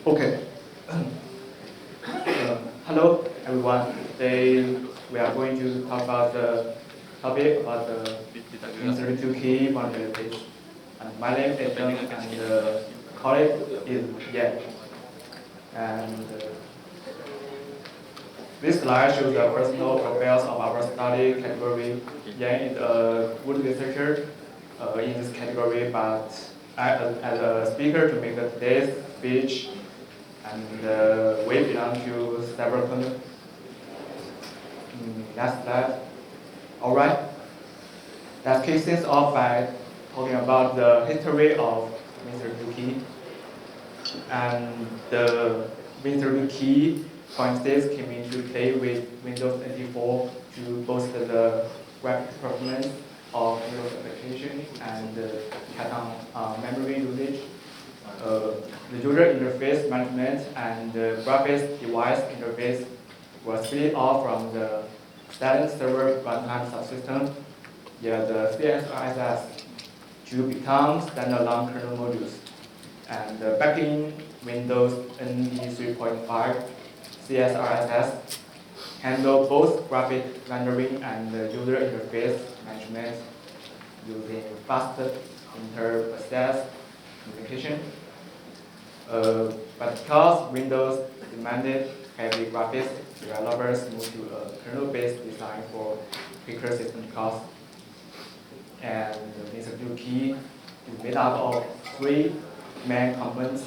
Okay. Hello, everyone. Today we are going to talk about the topic about the Win32k vulnerabilities. And my name is Zheng, and colleague is Yan. And this slide shows the personal profiles of our study category. Yan is a good researcher in this category, but as a speaker to make today's speech, and we belong to several countries. That's that. All right. Let's kick things off by talking about the history of Win32k. And the Win32k, for instance, came into play with Windows 94 to boost the graphics performance of Windows application and cut down memory usage. The user interface management and the graphics device interface were split off from the standard server runtime subsystem, the CSRSS, to become standalone kernel modules. And back in Windows NT 3.5, CSRSS handle both graphic rendering and user interface management using fast inter-process communication. But because Windows demanded heavy graphics, developers moved to a kernel-based design for quicker system costs. And Win32k is made up of three main components.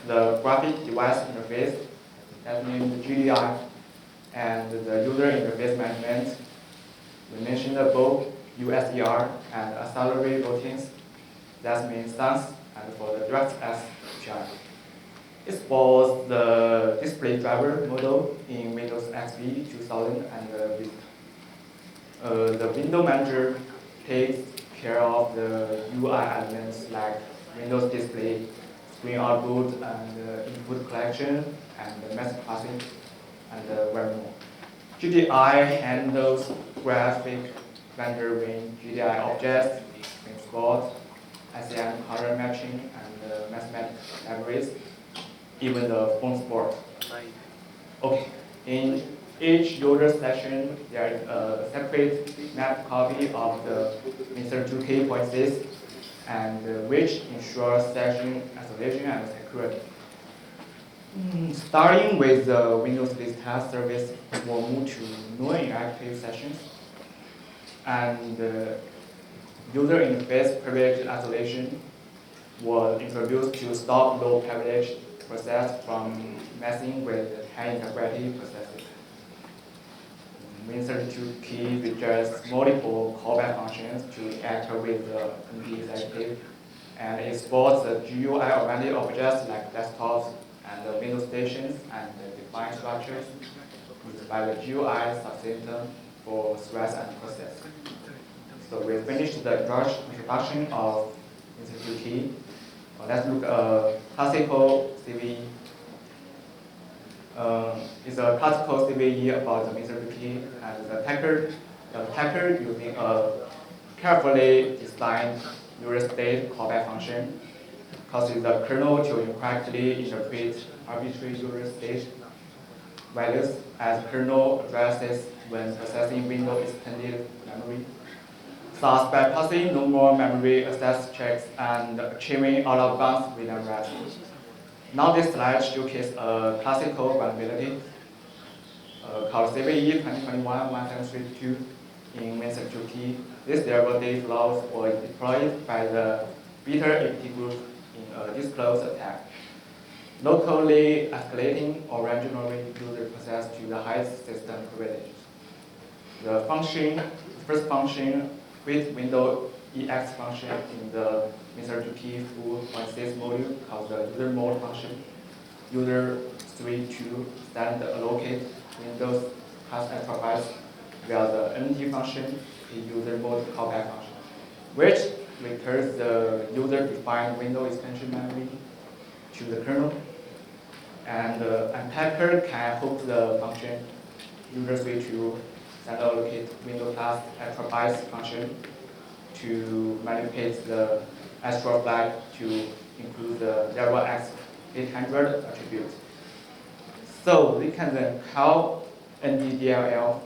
The graphic device interface, that's named GDI, and the user interface management. We mentioned both USER and auxiliary routines, that means stance, and for the DirectX API. It was the display driver model in Windows XP 2000 and Vista. The window manager takes care of the UI elements like Windows display, screen output, and input collection, and message passing, and very more. GDI handles graphic rendering, GDI objects, export, SEM color matching, and mathematics libraries, even the font support. Okay, in each user section, there is a separate map copy of the Win32k policies, and which ensures session isolation and security. Starting with the Windows Vista service, we'll move to non-inactive sessions, and user interface privilege isolation was introduced to stop low privilege process from messing with high integrity processes. Win32k features multiple callback functions to interact with the NT executive, and it supports the GUI-oriented objects like desktops and the Windows stations and the defined structures used by the GUI subsystem for threads and process. So we finished the introduction of Win32k. Let's look at classical CVE. It's a classical CVE about the Win32k, and the attacker using a carefully designed user state callback function causes the kernel to incorrectly interpret arbitrary user state values as kernel addresses when processing Windows extended memory. Thus, bypassing no more memory access checks and achieving out of bounds within rest. Now this slide showcases a classical vulnerability called CVE 2021-1732 in Win32k. This vulnerability flaws were deployed by the beta APT group in a disclosed attack, locally escalating originally user process to the highest system privilege. The first function with window EX function in the Win32k full 1.6 module called the user mode function. User 3.2 stand allocate Windows class enterprise via the NT function, the user mode callback function, which returns the user-defined window extension memory to the kernel. And the attacker can hook the function user 3.2 and allocate window class enterprise function to manipulate the extra flag to include the 0x 800 attributes. So we can then call NDDLL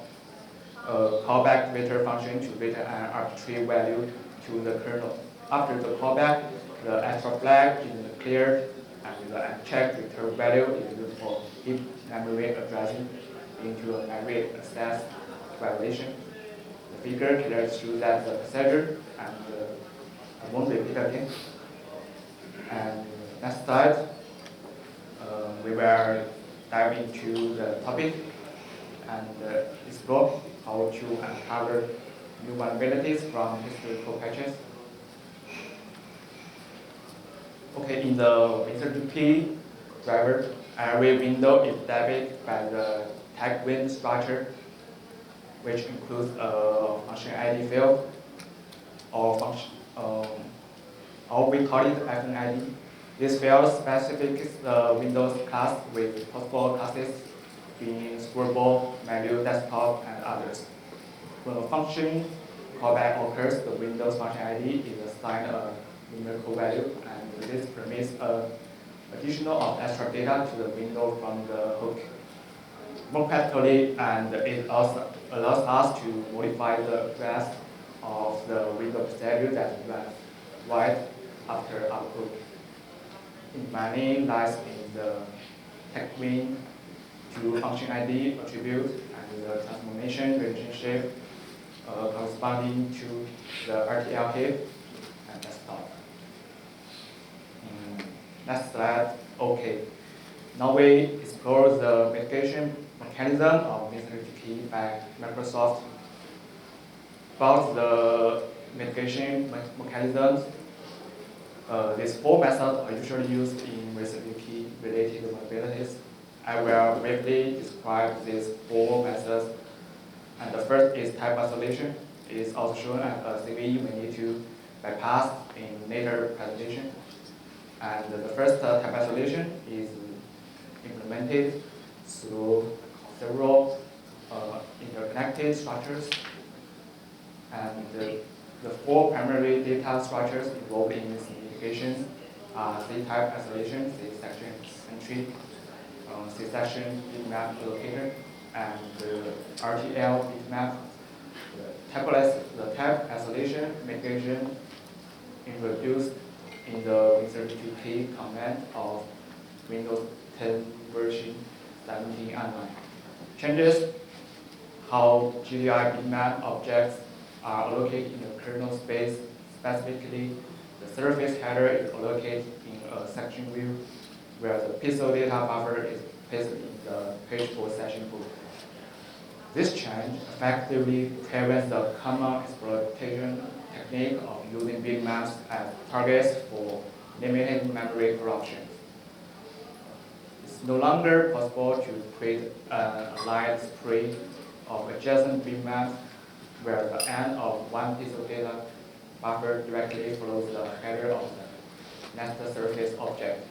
callback vector function to return an arbitrary value to the kernel. After the callback, the extra flag is cleared and the unchecked return value is used for heap memory addressing into a memory access violation. The figure clearly shows that the procedure and I won't repeat again. And next slide, we will dive into the topic and explore how to uncover new vulnerabilities from historical patches. Okay, in the Win32k driver, every window is defined by the tag win structure, which includes a function ID field or function, or we call it FNID. This field specifies the Windows class with possible classes being scrollable, menu, desktop, and others. When a function callback occurs, the Windows function ID is assigned a numerical value, and this permits additional of extra data to the window from the hook. More practically, and it also allows us to modify the address of the window procedure that runs right after output. Mining lies in the TagWin to function ID attribute and the transformation relationship corresponding to the RTL heap and desktop. Next slide. Okay. Now we explore the mitigation mechanism of Win32k by Microsoft. About the mitigation mechanisms, these four methods are usually used in Win32k related vulnerabilities. I will briefly describe these four methods. And the first is type isolation. It is also shown as a CVE we need to bypass in later presentation. And the first type isolation is implemented through several interconnected structures. And the four primary data structures involved in this mitigation are C-type isolation, C-section entry, C-section bitmap allocator, and RTL bitmap. The type isolation mitigation introduced in the Win32k command of Windows 10 version 17 and 9. Changes how GDI bitmap objects are allocated in the kernel space. Specifically, the surface header is allocated in a section view, where the pixel data buffer is placed in the page for session book. This change effectively prevents the common exploitation technique of using bitmaps as targets for limited memory corruption. It's no longer possible to create a line tree of adjacent bitmaps where the end of one piece of data buffer directly follows the header of the next surface object.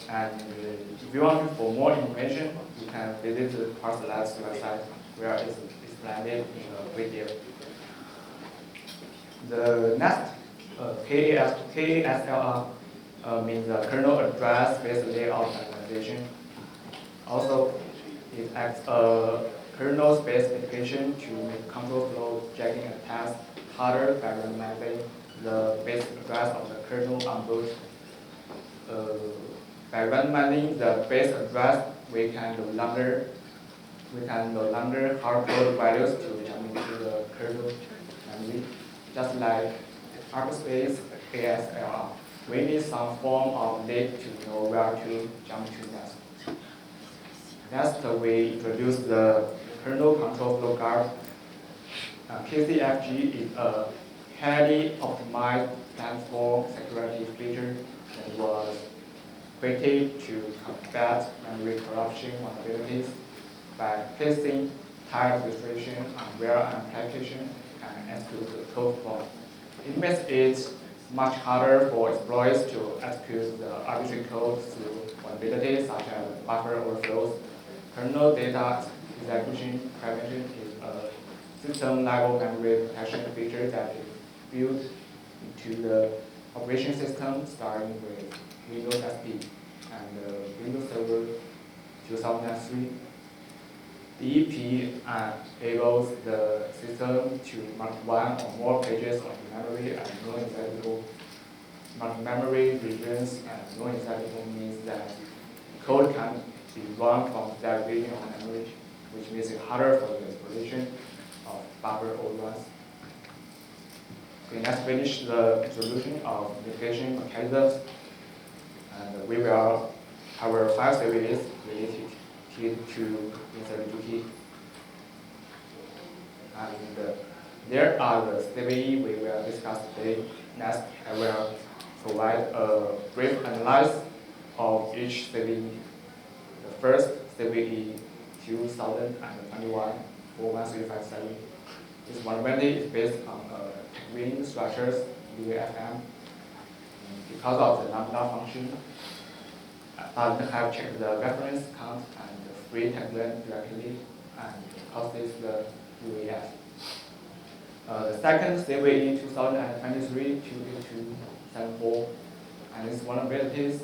And if you want for more information, you can visit the Parse Labs website where it's explained in a video. The next, KASLR means the kernel address space layout organization. Also, it acts a kernel space mitigation to make control flow jacking attacks harder by randomizing the base address of the kernel on boot. By randomizing the base address, we can no longer hard-code values to jump into the kernel memory, just like argspace ASLR. We need some form of link to know where to jump to next. Next, we introduce the kernel control flow guard. KCFG is a highly optimized platform security feature that was created to combat memory corruption vulnerabilities by placing type restriction on where an application can execute the code from. It makes it much harder for exploits to execute the arbitrary code through vulnerabilities such as buffer overflows. Kernel data execution prevention is a system-level memory protection feature that is built into the operation system starting with Windows SP. 2003. DEP enables the system to mark one or more pages of memory as non-excitable. Multi-memory regions and non-excitable means that code can be run from that region of memory, which makes it harder for the exploitation of buffer overruns. Okay, let's finish the introduction of mitigation mechanisms, and we will cover 5 series related to Win32k. And there are the CVE we will discuss today. Next, I will provide a brief analysis of each CVE. The first CVE 2021 41357. This vulnerability is based on Win structures UAFM. Because of the lambda function, I have checked the reference count and the free tagline directly and causes the UAF. The second CVE 2023-28274, and its vulnerabilities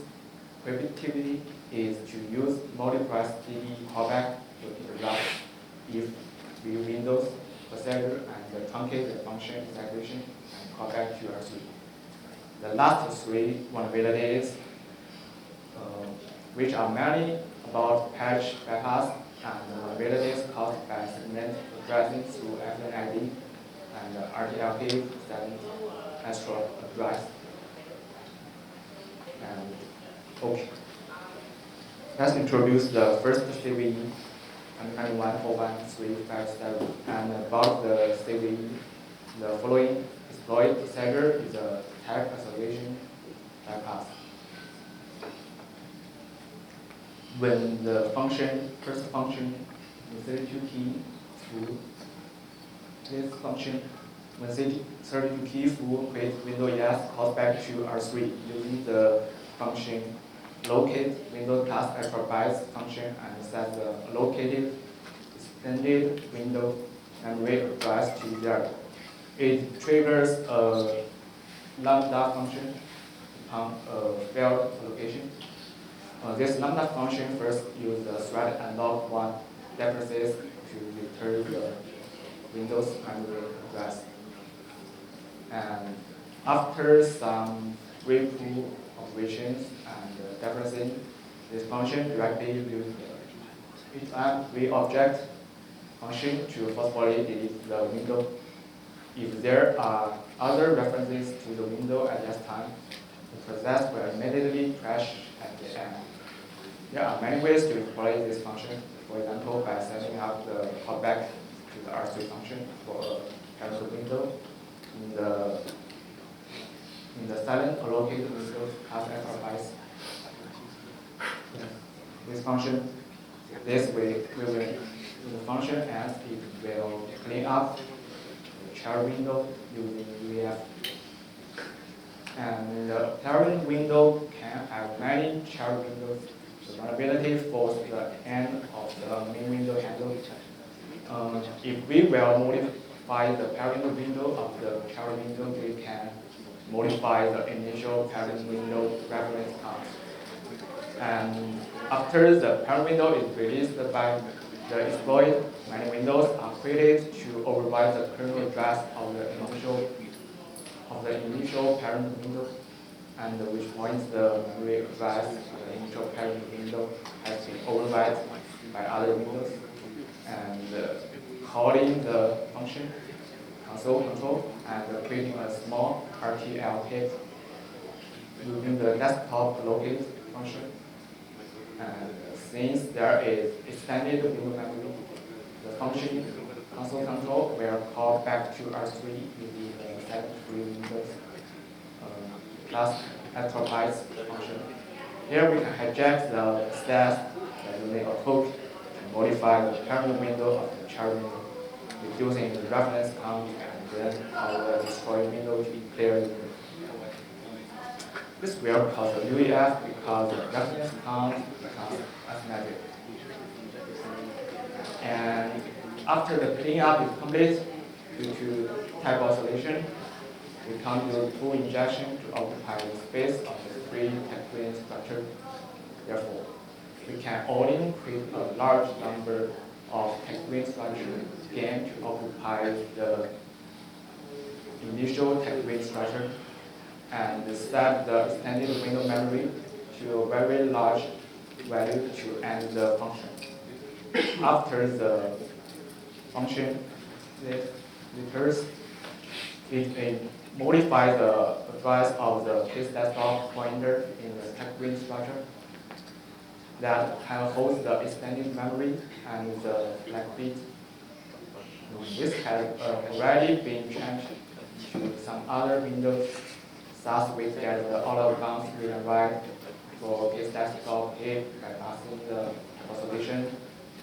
creativity is to use multi-price DB callback to interrupt if we Windows procedure and truncate the function escalation and callback to R3. The last 3 vulnerabilities, which are mainly about patch bypass and vulnerabilities caused by segment addressing through FNID and RTLP setting extra address. And okay, let's introduce the first CVE 2021-41357, and about the CVE, the following exploit procedure is a type escalation bypass. When the first function, Win32k through this function, Win32k full create window ES calls back to R3 using the function locate window class bytes function and set the allocated extended window memory address to 0. It triggers a lambda function upon a failed allocation. This lambda function first uses the thread unlock 1 devices to return the Windows memory address. And after some repull operations and deferencing, this function directly uses the reobject function to forcefully delete the window. If there are other references to the window at that time, the process will immediately crash at the end. There are many ways to exploit this function, for example, by setting up the callback to the R3 function for a parent window in the silent allocated windows class bytes. This function, this way, we will use the function as it will clean up the child window using UEF. And the parent window can have many child windows. The vulnerability force the end of the main window handle. If we will modify the parent window of the child window, we can modify the initial parent window reference count. And after the parent window is released by the exploit, many windows are created to override the kernel address of the initial parent window, and which points the memory address of the initial parent window has been override by other windows, and calling the function console control and creating a small RTL kit using the desktop locate function. And since there is extended window memory, the function console control will call back to R3 using the set free windows class extrabytes function. Here we can hijack the stack by using a code to modify the parent window of the child window, reducing the reference count, and then our destroy window to clear the window. This will cause a UEF because the reference count becomes asymmetric. And after the cleanup is complete, due to type oscillation, we can use full injection to occupy the space of the free tagline structure. Therefore, we can only create a large number of text-win structures again to occupy the initial text-win structure and set the extended window memory to a very large value to end the function. After the function returns, it modifies the address of the case desktop pointer in the text-win structure that can hold the extended memory and the flag bit. This has already been changed to some other windows. Thus, we get the all-around read and write for case desktop if by passing the isolation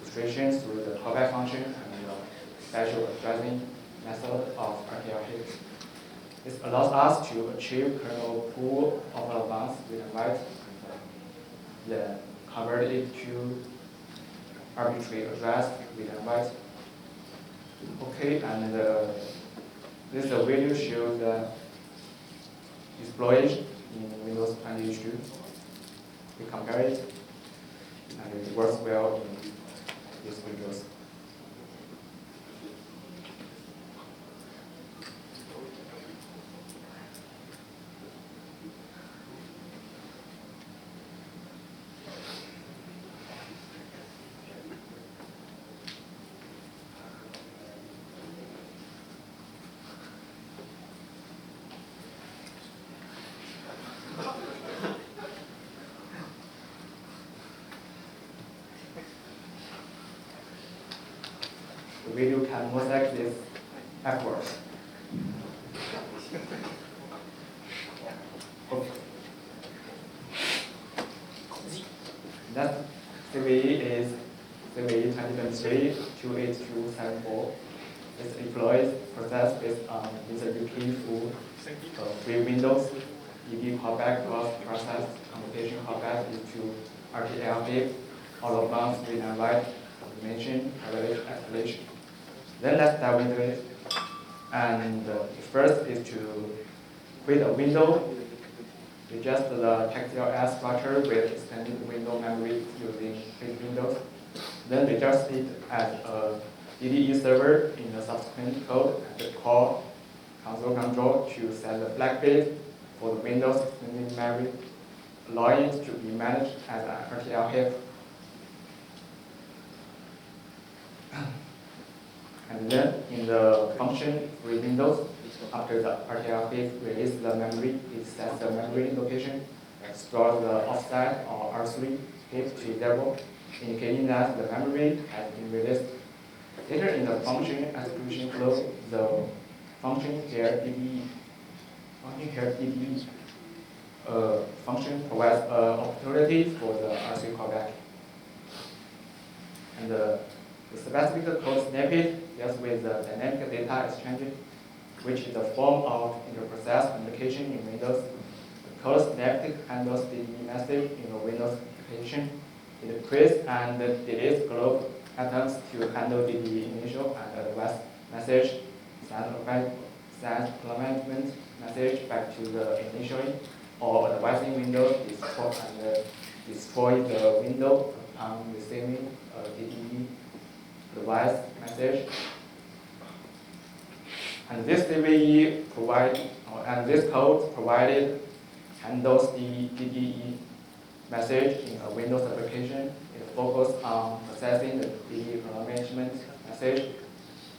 restrictions through the callback function and the special addressing method of RTL heap. This allows us to achieve kernel pool of advanced read and write, then convert it to arbitrary address read and write. Okay, and this video shows the exploitation in Windows 22. We compare it, and it works well in these Windows. The video can mosaic this efforts. Okay. That CVE is CVE 2023-28274. It's deployed process based on Win32k full free Windows. ED callback cross process computation callback into RTL heap, all advanced read and write, confirmation, escalation. Then let's dive into it. And first is to create a window. We just the TextLS structure with extended window memory using create windows. Then we just it as a DDE server in the subsequent code and call console control to set the flag bit for the Windows extended memory, allowing it to be managed as an RTL heap. And then in the function free Windows, after the RTL heap releases the memory, it sets the memory location, stores the offset or R3 heap to 0, indicating that the memory has been released. Later in the function execution flow, the function here DB function provides an opportunity for the R3 callback. And the specific code snippet deals with the dynamic data exchange, which is a form of interprocess communication in Windows. The code snippet handles DDE message in the Windows application. It creates and deletes globe items to handle DDE initial and advanced message, send implement message back to the initially, or advising Windows destroy the window upon receiving a DDE device message. And this CVE and this code provided handles the DDE message in a Windows application. It focuses on processing the DDE acknowledgement message,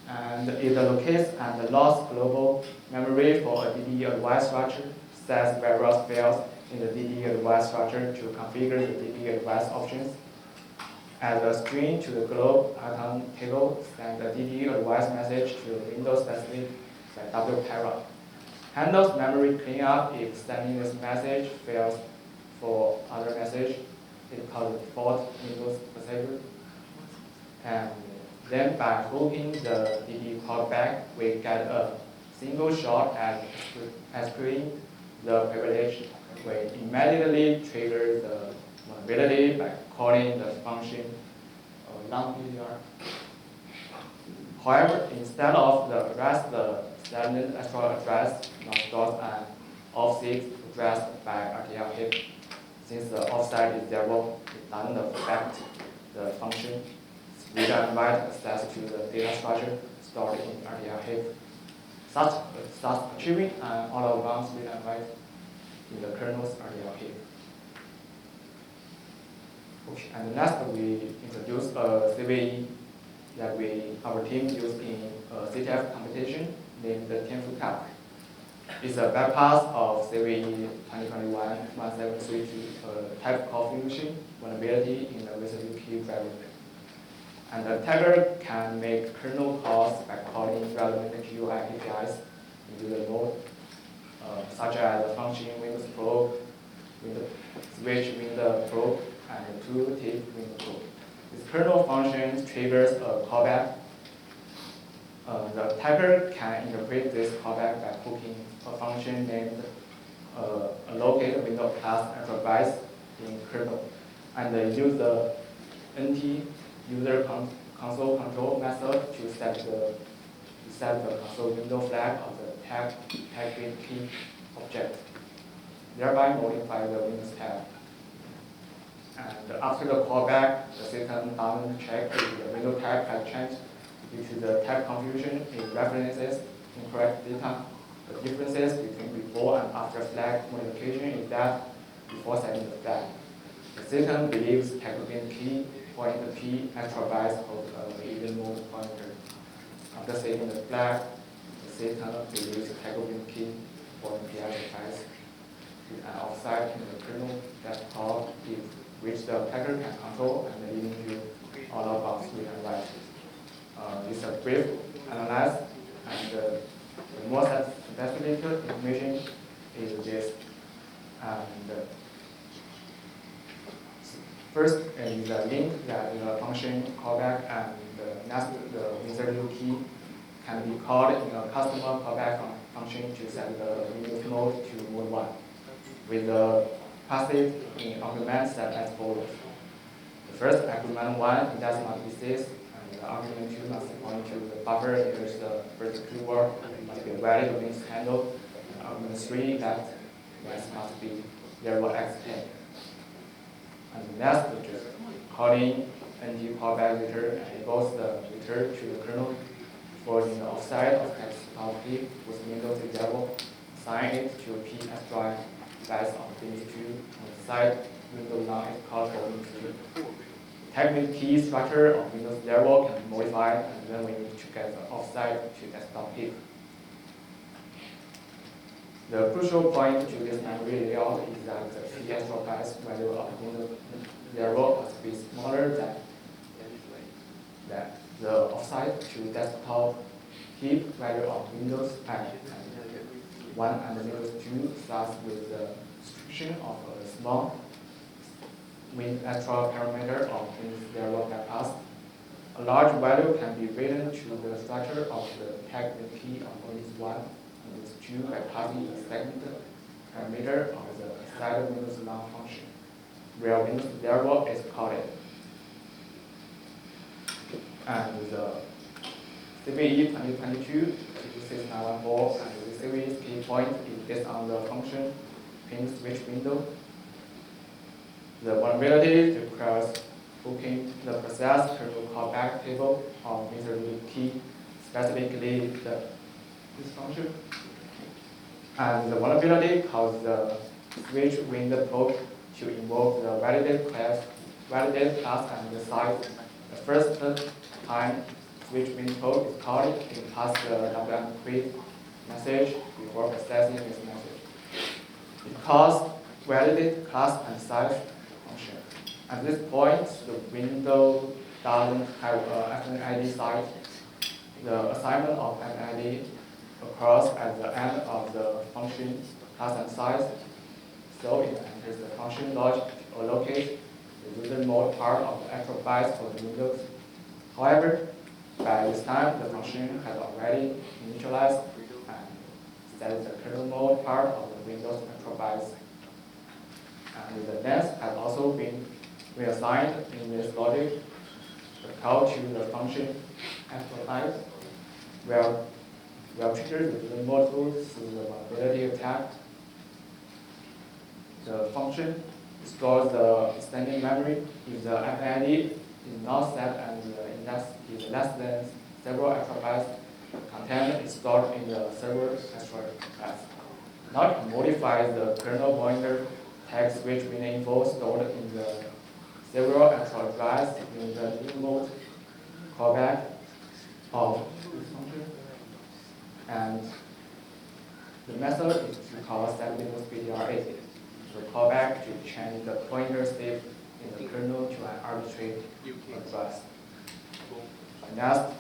and it allocates and loads global memory for a DDE advice structure, sets various fields in the DDE advice structure to configure the DDE advice options, adds a string to the globe item table, send the DDE advice message to Windows specific by WPara. Handles memory cleanup if sending this message fails for other message. It's called default Windows procedure. And then by hooking the DDE callback, we get a single shot at executing the privilege. We immediately trigger the vulnerability by calling the function long-ptr. However, instead of the address, the standard actual address now stores an offset address by RTL heap. Since the offside is zero, it doesn't affect the function. Read and write access to the data structure stored in RTL heap. Thus achieving an all-at-once read and write in the kernel's RTL heap. Okay, and next we introduce a CVE that our team used in CTF competition named the Tianfu-Calc. It's a bypass of CVE 2021-1732 type configuration vulnerability in the Win32k driver. And the attacker can make kernel calls by calling relevant GUI APIs in user mode, such as the function Windows probe, switch window probe, and tooltip window probe. This kernel function triggers a callback. The attacker can interpret this callback by hooking a function named allocate window class attributes in kernel, and use the NT user console control method to set the console window flag of the tag key object, thereby modify the Windows tab. And after the callback, the system doesn't check if the window type has changed. Due to the type confusion, it references incorrect data. The differences between before and after flag modification is that before setting the flag, the system believes tag key point P extra bytes of the even mode pointer. After setting the flag, the system believes tag key point P extra bytes and offside in the kernel desktop if which the attacker can control and leading to all-out read and write. This is a brief analysis, and the most specific information is this. And first is the link that the function callback and the Win32k can be called in a customer callback function to set the Windows mode to mode 1 with the passive in argument set as follows. The first argument 1 index must be 6, and the argument 2 must point to the buffer in which the first keyword must be a valid Linux handle, and argument 3 that must be 0x10. And next, which is calling NT callback return enables the return to the kernel for the offside of X.P with Windows 0, assign it to P extra bytes of Windows 2 on the side window now is called for Windows 2. Technical key structure of Windows 0 can be modified, and then we need to get the offside to desktop heap. The crucial point to this memory layout is that the P extra bytes value of Windows 0 must be smaller than the offside to desktop heap value of Windows 1 and Windows 2 starts with the restriction of a small with extra parameter of Windows 0 bypass. A large value can be written to the structure of the tag key of Windows 1 and Windows 2 by passing the second parameter of the side Windows long function, where Windows 0 is called. And the CVE 2022 26914 and the CVE's key point is based on the function pin switch window. The vulnerability requires hooking the process kernel callback table of Win32k, specifically this function. And the vulnerability causes the switch window probe to invoke the validated class and the size. The first time switch window probe is called, it passes the WM quit message before processing this message. It calls validate class and size function. At this point, the window doesn't have an FNID site. The assignment of FNID occurs at the end of the function class and size, so it enters the function logic to allocate the user mode part of the actual bytes for the Windows. However, by this time, the function has already initialized and set the kernel mode part of the Windows actual bytes. And the length has also been reassigned in this logic. The call to the function amplifies will trigger the user mode root through the vulnerability attack. The function stores the extended memory if the FID is not set and the index is less than several exabytes. Content is stored in the server extra class. Now it modifies the kernel pointer tag switch with info stored in the several extra drives in the new mode callback of this function. And the method is to call set Windows PTR8 to call back to change the pointer state in the kernel to an arbitrary address. And next,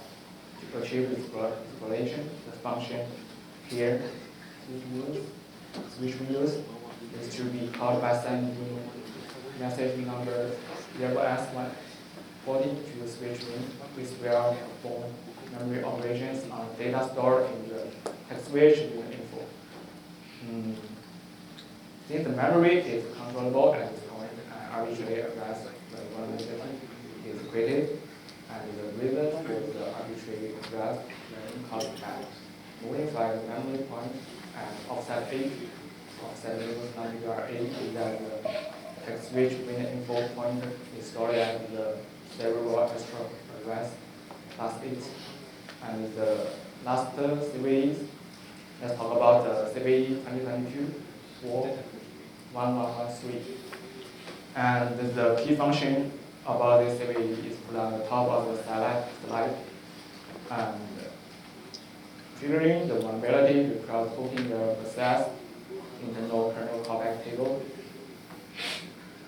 to achieve exploitation, the function here which we use is to be called by sending message number 0s140 to switch win, which will perform memory operations on data stored in the text switch with info. Since the memory is controllable at this point, an arbitrary address the vulnerability is created, and the result with the arbitrary address called back. Modify the memory point and offset 8. Offset labels number 8 is that the text switch with info pointer is stored at the several extra address plus 8. And the last CVEs, let's talk about the CVE 2022-41113. And the key function about this CVE is put on the top of the slide. And triggering the vulnerability requires hooking the process internal kernel callback table.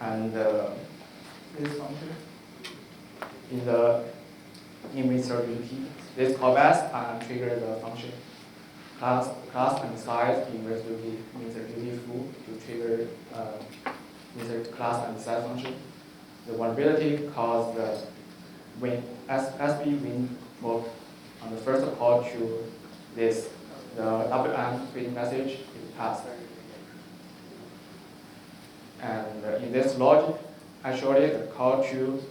And this function in the Win32k. This callback trigger the function class and size in Win32k full to trigger class and size function. The vulnerability caused the SB win mode on the first call to this. The WM win message is passed. And in this logic, actually the call to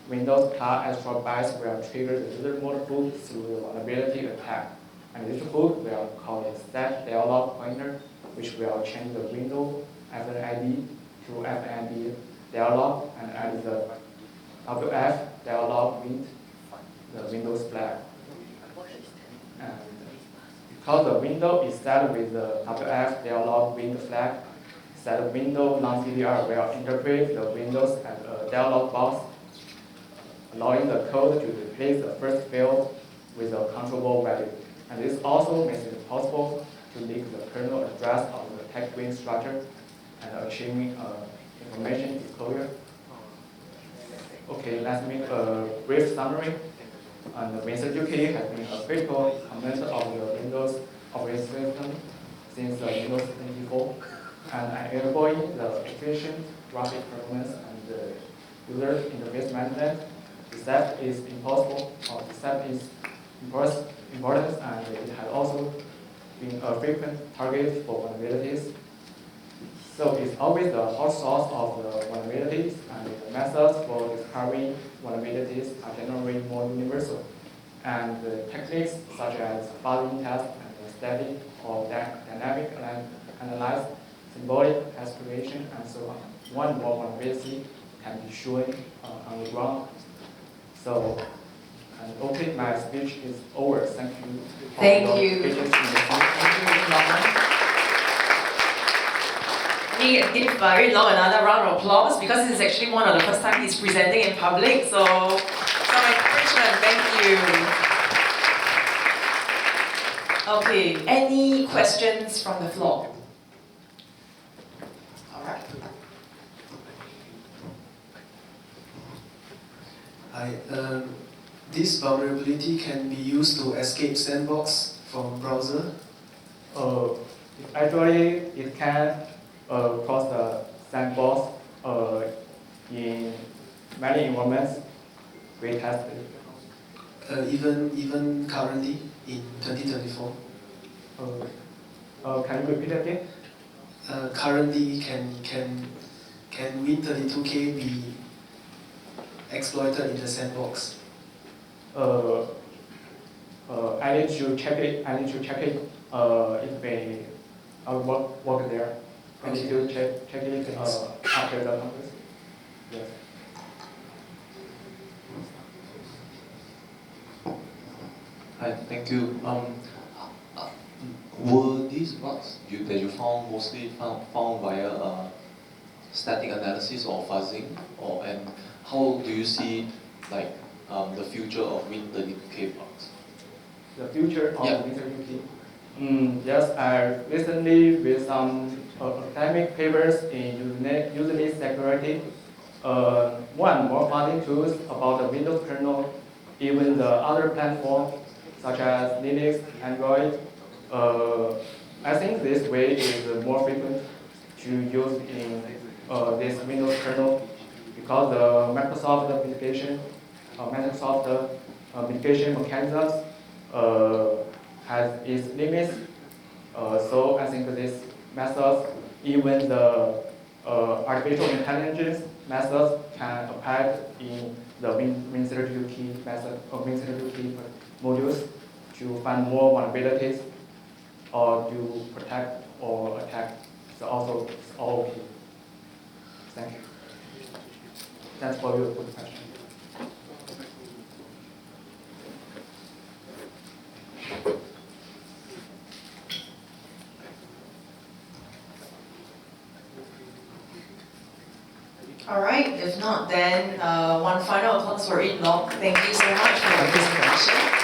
Windows class extra bytes will trigger the user mode hook through the vulnerability attack. And this hook will call the set dialog pointer, which will change the window FNID to FND dialog and add the WF dialog with the Windows flag. And because the window is set with the WF dialog with flag, set window non-CDR will interpret the Windows as a dialog box, allowing the code to replace the first field with a controllable value. And this also makes it possible to leak the kernel address of the text win structure and achieving information disclosure. Okay, let's make a brief summary. And the Win32k has been a critical component of the Windows operating system since Windows 24, and enabling the efficient graphic performance and the user interface management. The step is impossible, or the step is important, and it has also been a frequent target for vulnerabilities. So it's always the hot source of the vulnerabilities, and the methods for discovering vulnerabilities are generally more universal. And the techniques such as buzzing test and static or dynamic analysis, symbolic escalation, and so on. One more vulnerability can be shown on the ground. So, okay, my speech is over. Thank you. Thank you. We give very long another round of applause because this is actually one of the first time he's presenting in public. So some encouragement. Thank you. Okay, any questions from the floor? All right. Hi. This vulnerability can be used to escape sandbox from browser. Actually, it can cross the sandbox in many environments we tested. Even currently in 2024. Can you repeat again? Currently, can Win32k be exploited in the sandbox? I need to check it. It may work there. I need to check it after the conference. Yes. Hi, thank you. Were these bugs that you found mostly found via static analysis or fuzzing, and how do you see like the future of Win32k bugs? The future of Yeah. Win32k. Yes, I recently read some academic papers in Unity security. More and more funding tools about the Windows kernel, even the other platforms such as Linux, Android. I think this way is more frequent to use in this Windows kernel because the Microsoft mitigation mechanisms has its limits. So I think this methods, even the artificial intelligence methods can apply in the Win32k method or Win32k modules to find more vulnerabilities or to protect or attack. So also it's all okay. Thank you. Thanks for your good question. All right, if not, then one final applause for Inlock. Thank you so much for your presentation.